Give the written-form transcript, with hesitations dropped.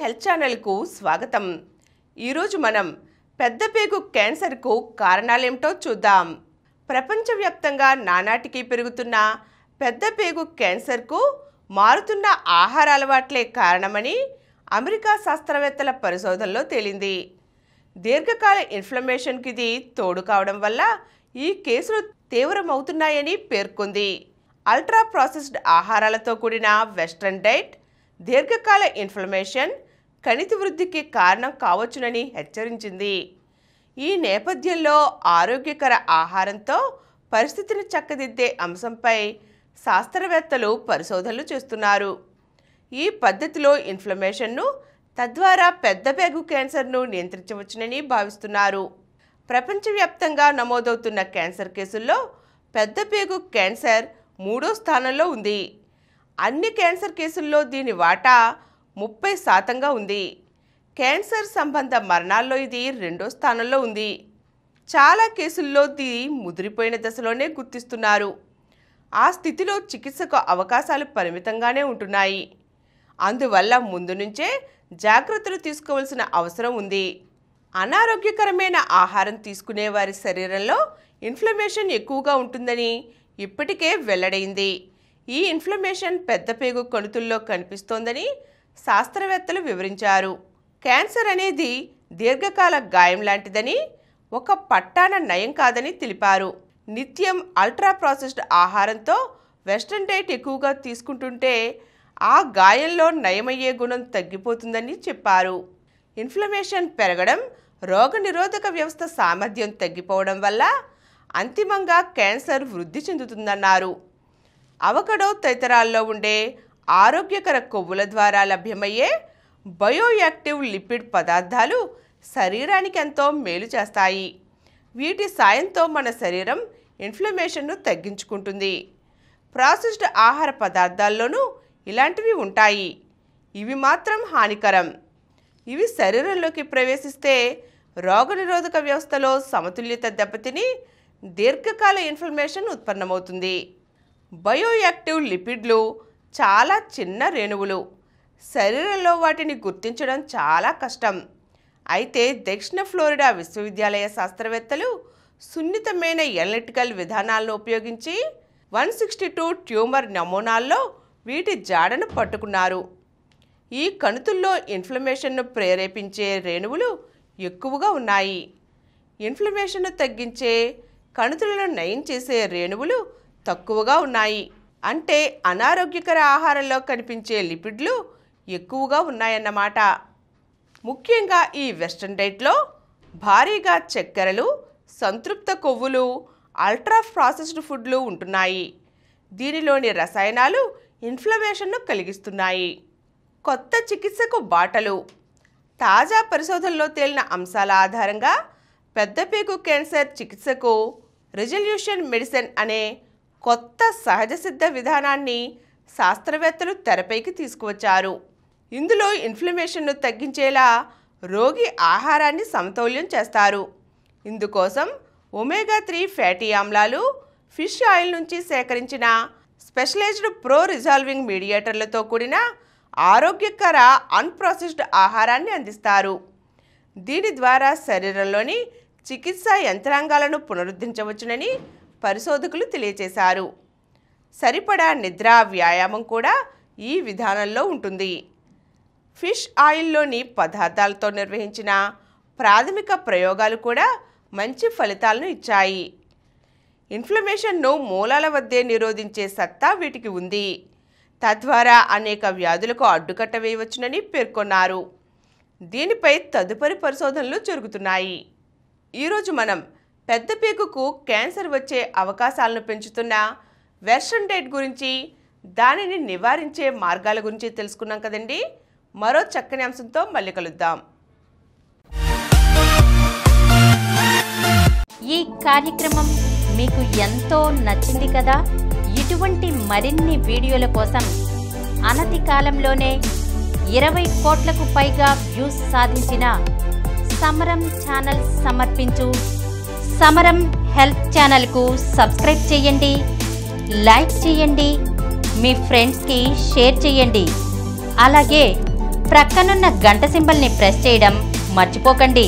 Health ఛానల్కు స్వాగతం. ఈరోజు మనం పెద్దపేగు క్యాన్సర్కు కారణాలేమిటో చూద్దాం. ప్రపంచవ్యాప్తంగా నానాటికి పెరుగుతున్న పెద్దపేగు క్యాన్సర్కు మారుతున్న ఆహార అలవాట్లే కారణమని అమెరికా శాస్త్రవేత్తల పరిశోధనలో తేలింది. దీర్ఘకాల ఇన్ఫ్లమేషన్కి ఇది తోడు కావడం వల్ల ఈ కేసులు తీవ్రమవుతున్నాయని పేర్కొంది. అల్ట్రా ప్రాసెస్డ్ ఆహారాలతో కూడిన వెస్ట్రన్ డైట్ దీర్ఘకాల ఇన్ఫ్లమేషన్, కణితి వృద్ధికి కారణం కావచ్చునని హెచ్చరించింది. ఈ నేపథ్యంలో ఆరోగ్యకర ఆహారంతో పరిస్థితిని చక్కదిద్దే అంశంపై శాస్త్రవేత్తలు పరిశోధనలు చేస్తున్నారు. ఈ పద్ధతిలో ఇన్ఫ్లమేషన్ను, తద్వారా పెద్దపేగు క్యాన్సర్ను నియంత్రించవచ్చునని భావిస్తున్నారు. ప్రపంచవ్యాప్తంగా నమోదవుతున్న క్యాన్సర్ కేసుల్లో పెద్దపేగు క్యాన్సర్ 3వ స్థానంలో ఉంది. అన్ని క్యాన్సర్ కేసుల్లో దీని వాటా 30% ఉంది. క్యాన్సర్ సంబంధ మరణాల్లో ఇది 2వ స్థానంలో ఉంది. చాలా కేసుల్లో ఇది ముదిరిపోయిన దశలోనే గుర్తిస్తున్నారు. ఆ స్థితిలో చికిత్సకు అవకాశాలు పరిమితంగానే ఉంటున్నాయి. అందువల్ల ముందు నుంచే జాగ్రత్తలు తీసుకోవాల్సిన అవసరం ఉంది. అనారోగ్యకరమైన ఆహారం తీసుకునే వారి శరీరంలో ఇన్ఫ్లమేషన్ ఎక్కువగా ఉంటుందని ఇప్పటికే వెల్లడైంది. ఈ ఇన్ఫ్లమేషన్ పెద్దపేగు కణుతుల్లో కనిపిస్తోందని శాస్త్రవేత్తలు వివరించారు. క్యాన్సర్ అనేది దీర్ఘకాల గాయం లాంటిదని, ఒక పట్టాన నయం కాదని తెలిపారు. నిత్యం అల్ట్రా ప్రాసెస్డ్ ఆహారంతో వెస్ట్రన్ డైట్ ఎక్కువగా తీసుకుంటుంటే ఆ గాయంలో నయమయ్యే గుణం తగ్గిపోతుందని చెప్పారు. ఇన్ఫ్లమేషన్ పెరగడం, రోగనిరోధక వ్యవస్థ సామర్థ్యం తగ్గిపోవడం వల్ల అంతిమంగా క్యాన్సర్ వృద్ధి చెందుతుందన్నారు. అవకడో తదితరాల్లో ఉండే ఆరోగ్యకర కొవ్వుల ద్వారా లభ్యమయ్యే బయోయాక్టివ్ లిపిడ్ పదార్థాలు శరీరానికి ఎంతో మేలు చేస్తాయి. వీటి సాయంతో మన శరీరం ఇన్ఫ్లమేషన్ను తగ్గించుకుంటుంది. ప్రాసెస్డ్ ఆహార పదార్థాల్లోనూ ఇలాంటివి ఉంటాయి. ఇవి మాత్రం హానికరం. ఇవి శరీరంలోకి ప్రవేశిస్తే రోగనిరోధక వ్యవస్థలో సమతుల్యత దెబ్బతిని దీర్ఘకాల ఇన్ఫ్లమేషన్ ఉత్పన్నమవుతుంది. బయోయాక్టివ్ లిపిడ్లు చాలా చిన్న రేణువులు. శరీరంలో వాటిని గుర్తించడం చాలా కష్టం. అయితే దక్షిణ ఫ్లోరిడా విశ్వవిద్యాలయ శాస్త్రవేత్తలు సున్నితమైన ఎనలిటికల్ విధానాలను ఉపయోగించి 162 ట్యూమర్ నమూనాల్లో వీటి జాడను పట్టుకున్నారు. ఈ కణుతుల్లో ఇన్ఫ్లమేషన్ను ప్రేరేపించే రేణువులు ఎక్కువగా ఉన్నాయి. ఇన్ఫ్లమేషన్ను తగ్గించే, కణుతులను నయం చేసే రేణువులు తక్కువగా ఉన్నాయి. అంటే అనారోగ్యకర ఆహారంలో కనిపించే లిపిడ్లు ఎక్కువగా ఉన్నాయన్నమాట. ముఖ్యంగా ఈ వెస్ట్రన్ డైట్లో భారీగా చక్కెరలు, సంతృప్త కొవ్వులు, అల్ట్రా ప్రాసెస్డ్ ఫుడ్లు ఉంటున్నాయి. దీనిలోని రసాయనాలు ఇన్ఫ్లమేషన్ను కలిగిస్తున్నాయి. కొత్త చికిత్సకు బాటలు. తాజా పరిశోధనలో తేలిన అంశాల ఆధారంగా పెద్దపేగు క్యాన్సర్ చికిత్సకు రిజల్యూషన్ మెడిసిన్ అనే కొత్త సహజ సిద్ధ విధానాన్ని శాస్త్రవేత్తలు తెరపైకి తీసుకువచ్చారు. ఇందులో ఇన్ఫ్లమేషన్ను తగ్గించేలా రోగి ఆహారాన్ని సమతౌల్యం చేస్తారు. ఇందుకోసం ఒమేగా-3 ఫ్యాటీ ఆమ్లాలు, ఫిష్ ఆయిల్ నుంచి సేకరించిన స్పెషలైజ్డ్ ప్రో రిజాల్వింగ్ మీడియేటర్లతో కూడిన ఆరోగ్యకర అన్ప్రాసెస్డ్ ఆహారాన్ని అందిస్తారు. దీని ద్వారా శరీరంలోని చికిత్సా యంత్రాంగాలను పునరుద్ధరించవచ్చునని పరిశోధకులు తెలియజేశారు. సరిపడా నిద్ర, వ్యాయామం కూడా ఈ విధానంలో ఉంటుంది. ఫిష్ ఆయిల్లోని పదార్థాలతో నిర్వహించిన ప్రాథమిక ప్రయోగాలు కూడా మంచి ఫలితాలను ఇచ్చాయి. ఇన్ఫ్లమేషన్ను మూలాల వద్దే నిరోధించే సత్తా వీటికి ఉంది. తద్వారా అనేక వ్యాధులకు అడ్డుకట్ట వేయవచ్చునని పేర్కొన్నారు. దీనిపై తదుపరి పరిశోధనలు జరుగుతున్నాయి. ఈరోజు మనం పెద్దపేగుకు క్యాన్సర్ వచ్చే అవకాశాలను పెంచుతున్న వెస్ట్రన్ డైట్ గురించి, దానిని నివారించే మార్గాల గురించి తెలుసుకున్నాం కదండి. మరో చక్కని అంశంతో మళ్ళీ కలుద్దాం. ఈ కార్యక్రమం మీకు ఎంతో నచ్చింది కదా. ఇటువంటి మరిన్ని వీడియోల కోసం అనతి కాలంలోనే 20 కోట్లకు పైగా వ్యూస్ సాధించిన సమరం ఛానల్ సమర్పించు సమరం హెల్త్ ఛానల్కు సబ్స్క్రైబ్ చేయండి, లైక్ చేయండి, మీ ఫ్రెండ్స్కి షేర్ చేయండి. అలాగే ప్రక్కనున్న గంట సింబల్ని ప్రెస్ చేయడం మర్చిపోకండి.